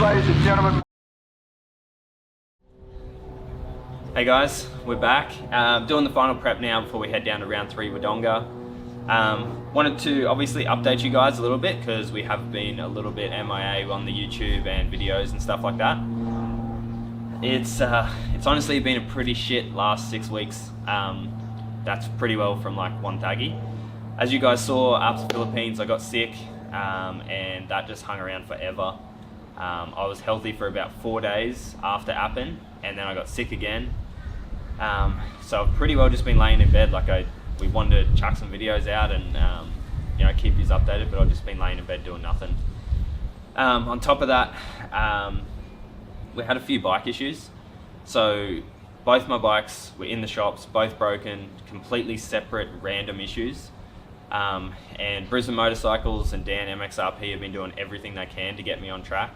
Ladies and gentlemen. Hey guys, we're back. Doing the final prep now before we head down to round 3 Wodonga. Wanted to obviously update you guys a little bit because we have been a little bit MIA on the YouTube and videos and stuff like that. It's honestly been a pretty shit last 6 weeks. That's pretty well from like one taggy. As you guys saw after the Philippines, I got sick and that just hung around forever. I was healthy for about 4 days after Appen, and then I got sick again. So I've pretty well just been laying in bed. Like we wanted to chuck some videos out and you know, keep you updated, but I've just been laying in bed doing nothing. On top of that, we had a few bike issues. So both my bikes were in the shops, both broken, completely separate random issues. And Brisbane Motorcycles and Dan MXRP have been doing everything they can to get me on track.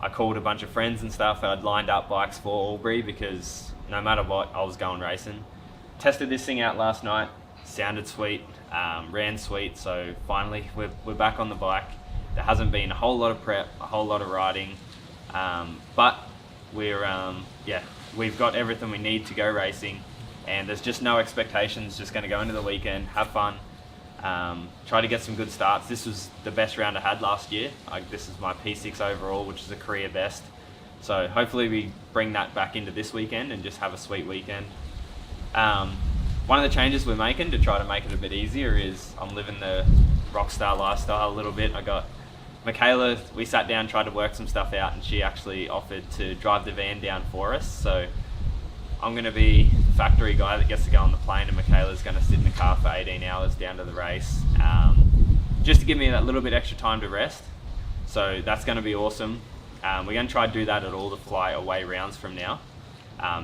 I called a bunch of friends and stuff, and I'd lined up bikes for Albury because no matter what, I was going racing. Tested this thing out last night, sounded sweet, ran sweet, so finally we're back on the bike. There hasn't been a whole lot of prep, a whole lot of riding, but we're, yeah, we've got everything we need to go racing, and there's just no expectations, just gonna go into the weekend, have fun, try to get some good starts. This was the best round I had last year. This is my P6 overall, which is a career best. So hopefully we bring that back into this weekend and just have a sweet weekend. One of the changes we're making to try to make it a bit easier is I'm living the rockstar lifestyle a little bit. I got Michaela, we sat down, tried to work some stuff out, and she actually offered to drive the van down for us. So I'm going to be the factory guy that gets to go on the plane, and Michaela's going to sit in the car for 18 hours down to the race, just to give me that little bit extra time to rest. So that's going to be awesome. We're going to try to do that at all the fly away rounds from now.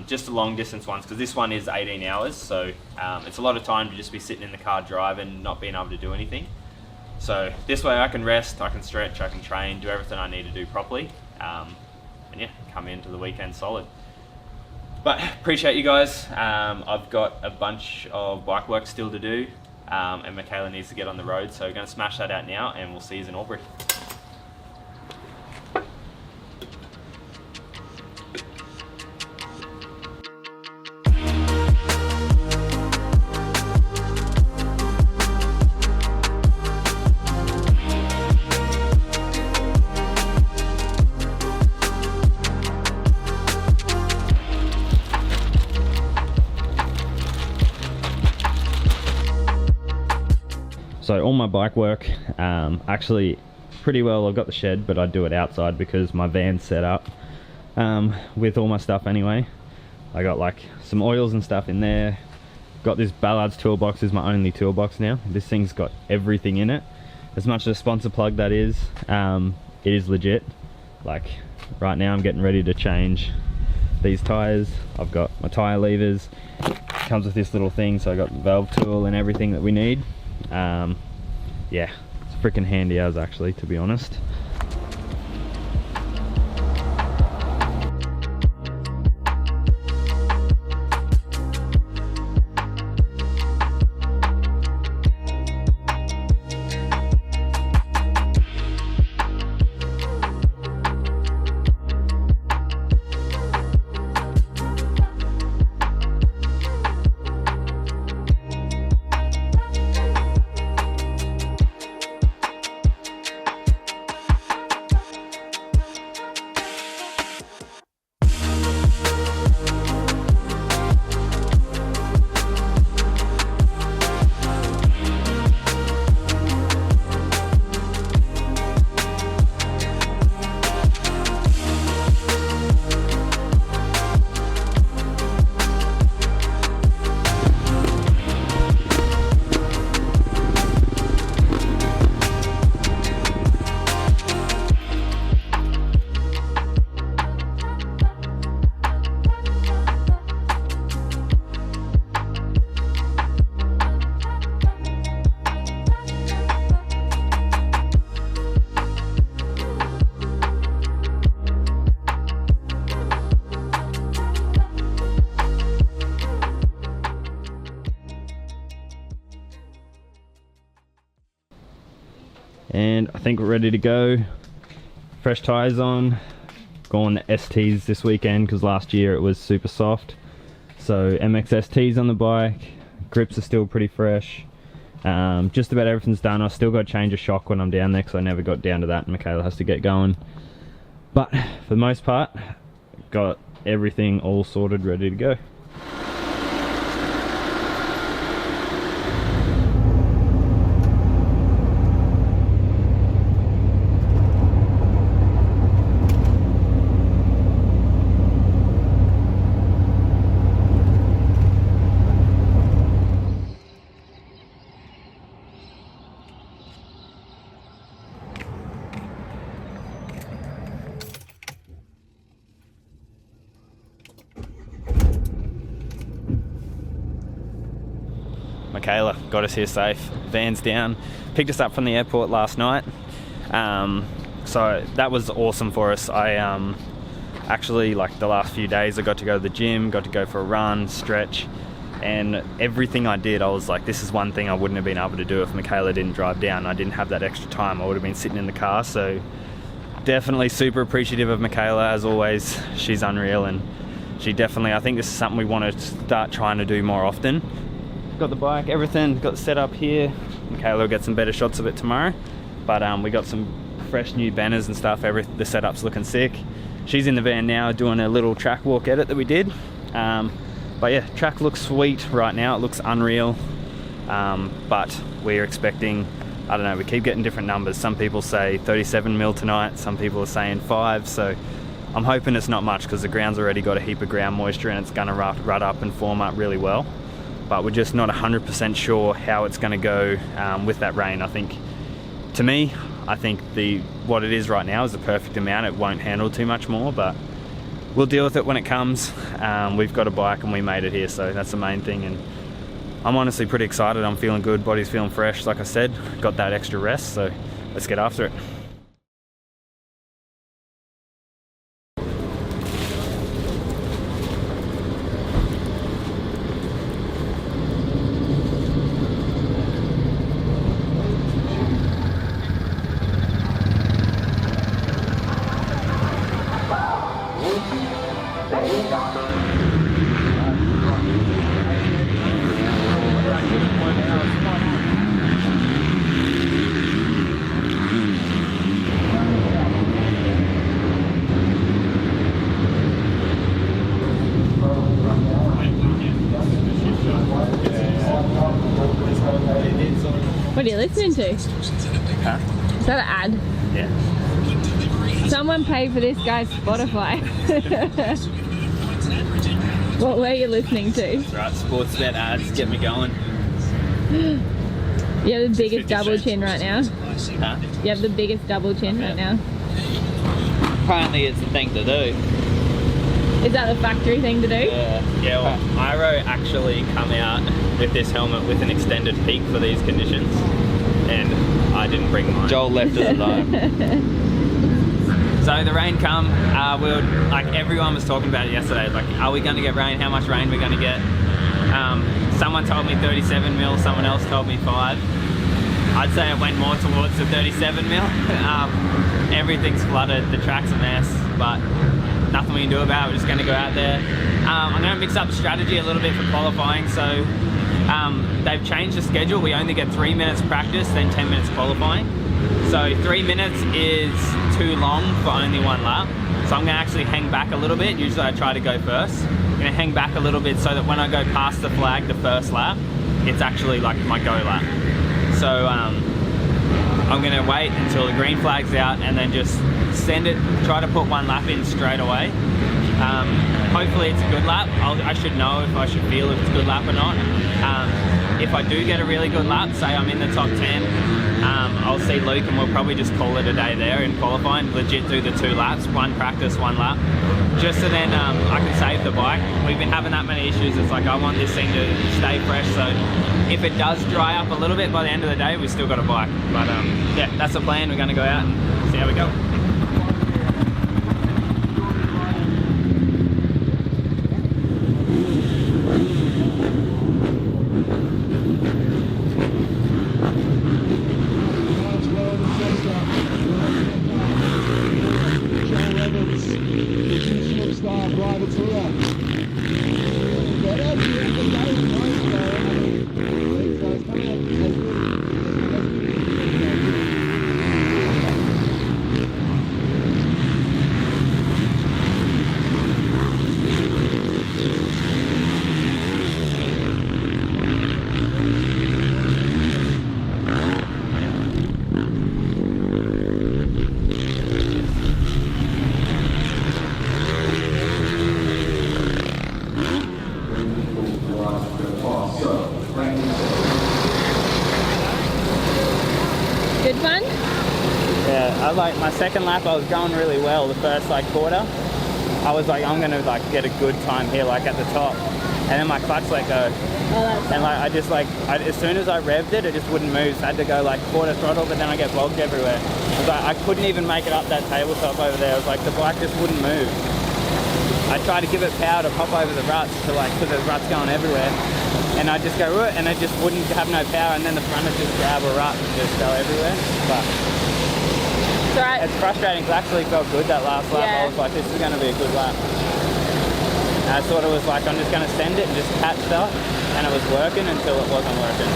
Just the long distance ones, because this one is 18 hours, so it's a lot of time to just be sitting in the car driving, not being able to do anything. So this way I can rest, I can stretch, I can train, do everything I need to do properly, and yeah, come into the weekend solid. But appreciate you guys. I've got a bunch of bike work still to do, and Michaela needs to get on the road, so we're going to smash that out now, and we'll see you in Albury. So all my bike work, actually pretty well, I've got the shed, but I do it outside because my van's set up with all my stuff anyway. I got like some oils and stuff in there. Got this Ballards toolbox, is my only toolbox now. This thing's got everything in it. As much as a sponsor plug that is, it is legit. Like right now I'm getting ready to change these tires. I've got my tire levers, comes with this little thing, so I got the valve tool and everything that we need. Yeah, it's freaking handy as actually, to be honest. think we're ready to go. Fresh tyres on. Going the STs this weekend because last year it was super soft. So MX STs on the bike. Grips are still pretty fresh. Just about everything's done. I've still got to change a shock when I'm down there because I never got down to that and Michaela has to get going. But for the most part, got everything all sorted, ready to go. Michaela got us here safe, van's down, picked us up from the airport last night, so that was awesome for us. I actually, like the last few days, I got to go to the gym, got to go for a run, stretch, and everything I did, I was like, this is one thing I wouldn't have been able to do if Michaela didn't drive down. I didn't have that extra time. I would have been sitting in the car. So definitely super appreciative of Michaela, as always. She's unreal, and she definitely, I think this is something we want to start trying to do more often. Got the bike, everything got set up here. Michaela will get some better shots of it tomorrow, but we got some fresh new banners and stuff. The setup's looking sick. She's in the van now doing a little track walk edit that we did, but yeah, track looks sweet right now. It looks unreal, but we're expecting, I don't know, we keep getting different numbers. Some people say 37 mil tonight, some people are saying 5, so I'm hoping it's not much because the ground's already got a heap of ground moisture and it's gonna rut up and form up really well. But we're just not 100% sure how it's going to go with that rain. I think, to me, I think what it is right now is the perfect amount. It won't handle too much more, but we'll deal with it when it comes. We've got a bike and we made it here, so that's the main thing. And I'm honestly pretty excited. I'm feeling good, body's feeling fresh. Like I said, got that extra rest, so let's get after it. What are you listening to? Huh? Is that an ad? Yeah. Someone paid for this guy's Spotify. What were you listening to? That's right, sports bet ads get me going. You have the biggest double chin right now. Huh? You have the biggest double chin right now. Apparently it's the thing to do. Is that the factory thing to do? Yeah, well, Airoh actually come out with this helmet with an extended peak for these conditions, and I didn't bring mine. Joel left it alone. So the rain come, like everyone was talking about it yesterday, like, are we going to get rain? How much rain are we going to get? Someone told me 37 mil, someone else told me 5. I'd say it went more towards the 37 mil. Everything's flooded, the track's a mess, but nothing we can do about it. We're just going to go out there. I'm going to mix up the strategy a little bit for qualifying. So they've changed the schedule. We only get 3 minutes practice, then 10 minutes qualifying. So 3 minutes is too long for only one lap. So I'm going to actually hang back a little bit. Usually I try to go first. I'm going to hang back a little bit so that when I go past the flag, the first lap, it's actually like my go lap. So I'm going to wait until the green flag's out and then just send it, try to put one lap in straight away. Hopefully it's a good lap. I should know if I should feel if it's a good lap or not. If I do get a really good lap, say I'm in the top 10, I'll see Luke and we'll probably just call it a day there in qualifying, legit do the 2 laps, 1 practice, 1 lap, just so then I can save the bike. We've been having that many issues. It's like I want this thing to stay fresh, so if it does dry up a little bit by the end of the day, we've still got a bike. But yeah, that's the plan. We're going to go out and see how we go. like my second lap, I was going really well. The first like quarter, I was like, I'm gonna like get a good time here, like at the top. And then my clutch let go. And like I just like, as soon as I revved it, it just wouldn't move. So I had to go like quarter throttle, but then I get bogged everywhere. It was like, I couldn't even make it up that tabletop over there. It was like the bike just wouldn't move. I tried to give it power to pop over the ruts to like, because there's ruts going everywhere. And I just go, and it just wouldn't have no power. And then the front would just grab a rut and just go everywhere. But It's alright. it's frustrating because I actually felt good that last lap. Yeah. I was like, this is going to be a good lap. And I sort of was like, I'm just going to send it and just catch stuff. And it was working until it wasn't working.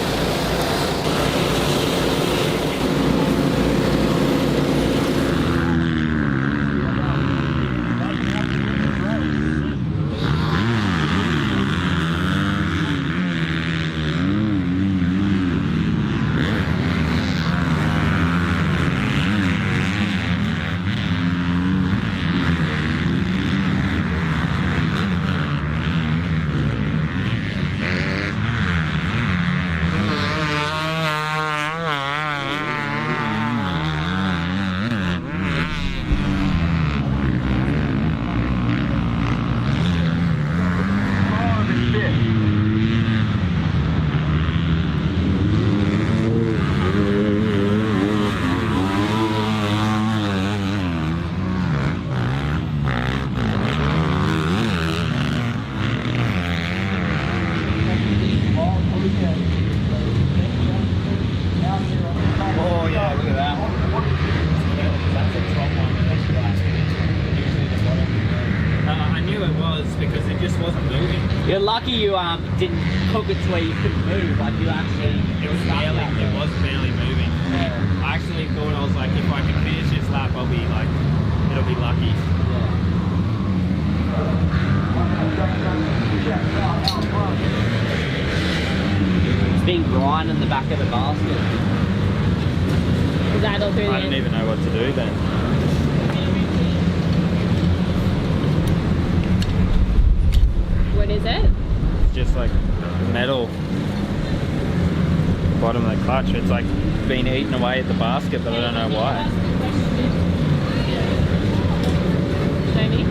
Oh yeah, look at that. That's a top one. I knew it was because it just wasn't moving. You're lucky you didn't hook it to where you couldn't move. Like you actually, It was barely moving. I actually thought, I was like, if I can finish this lap, I'll be like, it'll be lucky. It's being grind in the back of the basket. Is that all through the I didn't end? even know what to do then. What is it? It's just like metal bottom of the clutch. It's like been eaten away at the basket, but I don't know why. Show me.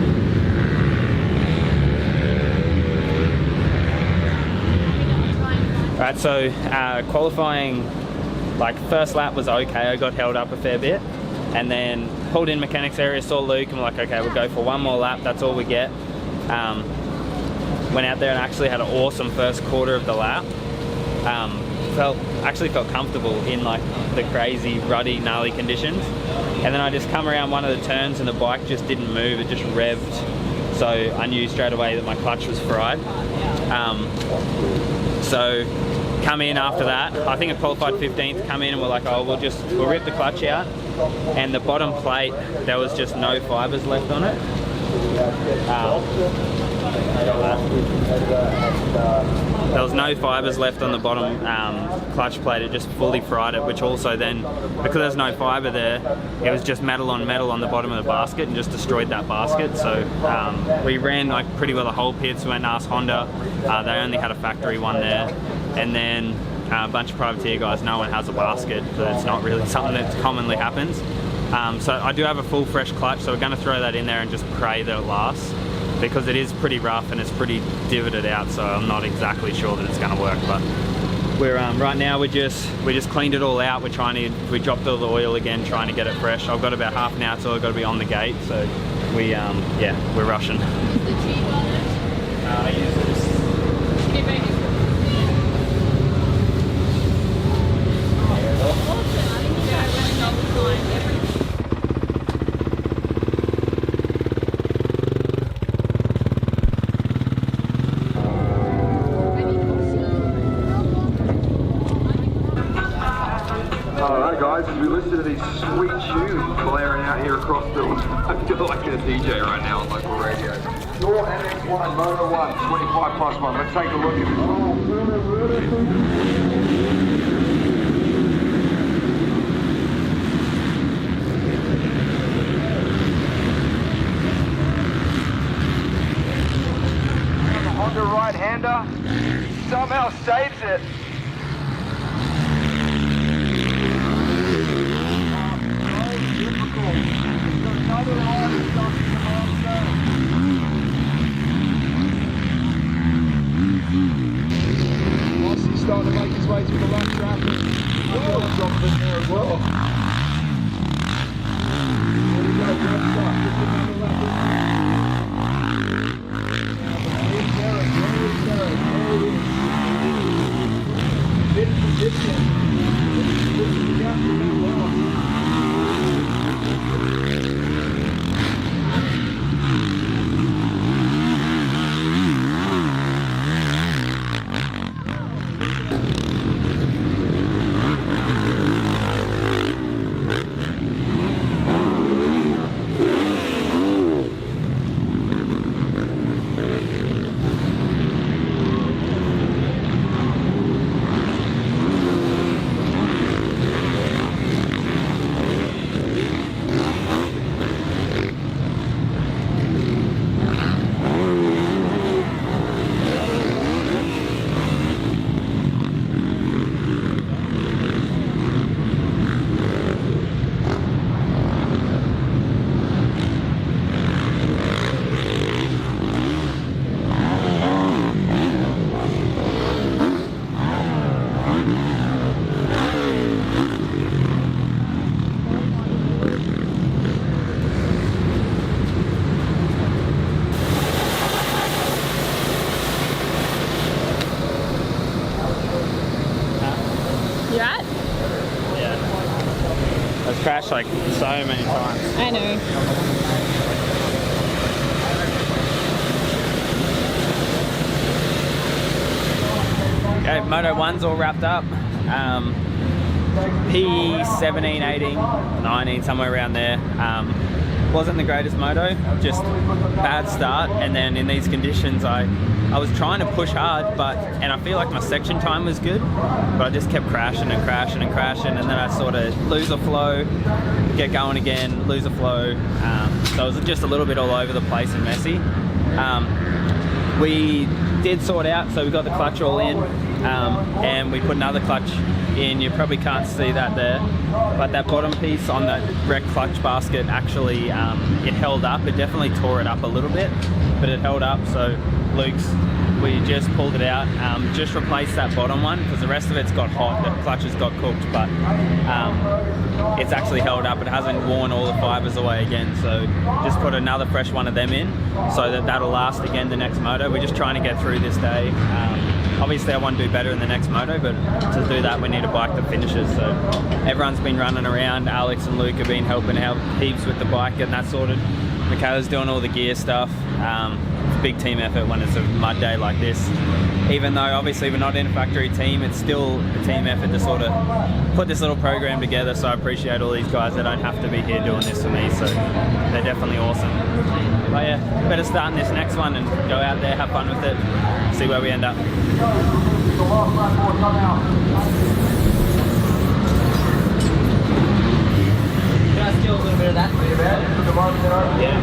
Right, so qualifying, like first lap was okay. I got held up a fair bit, and then pulled in mechanics area, saw Luke, and we're like, okay, we'll go for one more lap. That's all we get. Went out there and actually had an awesome first quarter of the lap. Actually felt comfortable in like the crazy ruddy gnarly conditions, and then I just come around one of the turns and the bike just didn't move. It just revved, so I knew straight away that my clutch was fried. So come in after that, I think I qualified 15th, come in and we're like, oh, we'll rip the clutch out, and the bottom plate, there was just no fibers left on it. There was no fibers left on the bottom clutch plate. It just fully fried it, which also then, because there's no fiber there, it was just metal on the bottom of the basket and just destroyed that basket. So we ran like pretty well the whole pits. We went and asked Honda. They only had a factory one there, and then a bunch of privateer guys. No one has a basket, so it's not really something that commonly happens. So I do have a full fresh clutch, so we're going to throw that in there and just pray that it lasts, because it is pretty rough and it's pretty divoted out, so I'm not exactly sure that it's going to work. But we're right now we just cleaned it all out. We dropped all the oil again, trying to get it fresh. I've got about half an hour till I've got to be on the gate, so we're rushing. Alright guys, as we listen to these sweet tunes blaring out here across the I feel like a DJ right now on local radio. Your MX1 Moto 1, 25+1. Let's take a look at the Honda right-hander somehow saves it. so many times. I know. Okay, Moto 1's all wrapped up. P17, 18, 19, somewhere around there. Wasn't the greatest moto, just bad start, and then in these conditions I was trying to push hard, and I feel like my section time was good, but I just kept crashing and crashing and crashing, and then I sort of lose a flow, get going again, lose a flow, so it was just a little bit all over the place and messy. We did sort out, so we got the clutch all in, and we put another clutch in. You probably can't see that there, but that bottom piece on that wrecked clutch basket actually it held up. It definitely tore it up a little bit, but it held up. So Luke's, we just pulled it out, just replaced that bottom one because the rest of it's got hot. The clutch has got cooked, but it's actually held up. It hasn't worn all the fibers away again, so just put another fresh one of them in so that that'll last again the next moto. We're just trying to get through this day. Obviously I want to do better in the next moto, but to do that we need a bike that finishes. So everyone's been running around. Alex and Luke have been helping out heaps with the bike, getting that sorted. Michaela's doing all the gear stuff. It's a big team effort when it's a mud day like this. Even though obviously we're not in a factory team, it's still a team effort to sort of put this little program together. So I appreciate all these guys that don't have to be here doing this for me. So they're definitely awesome. But yeah, better start in this next one and go out there, have fun with it, see where we end up. Can I steal a little bit of that? Yeah.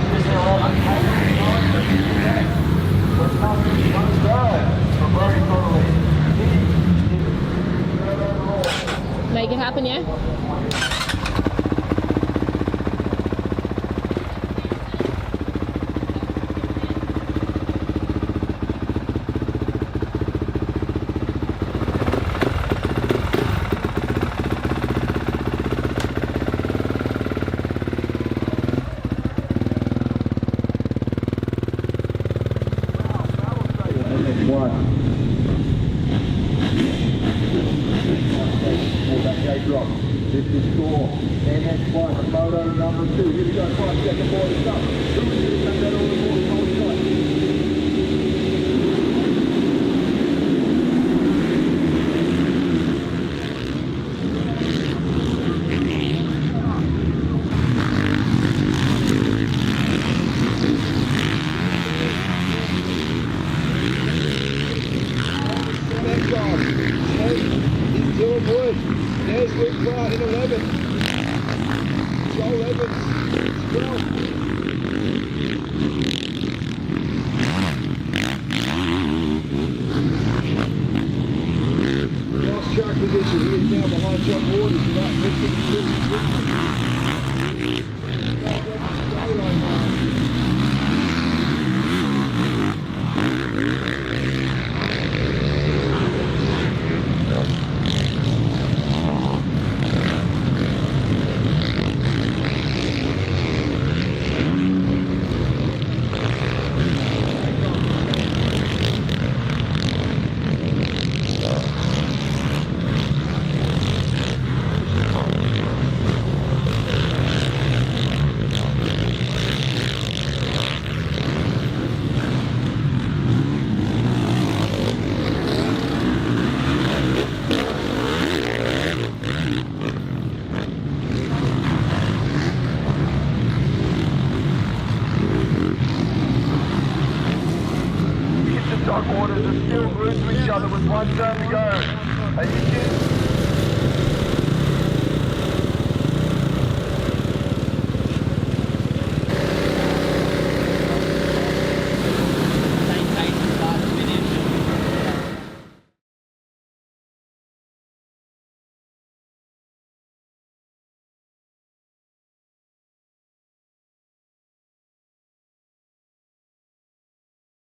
Make it happen, yeah? This is score. MX1, moto number 2. Here we go, 5 second board is up. Who's going to take that over the board? There's Luke Clark in 11. Joel Evans, 12. Lost track position. He is now behind John Waters. About Orders are still glued to each other with one turn to go. And you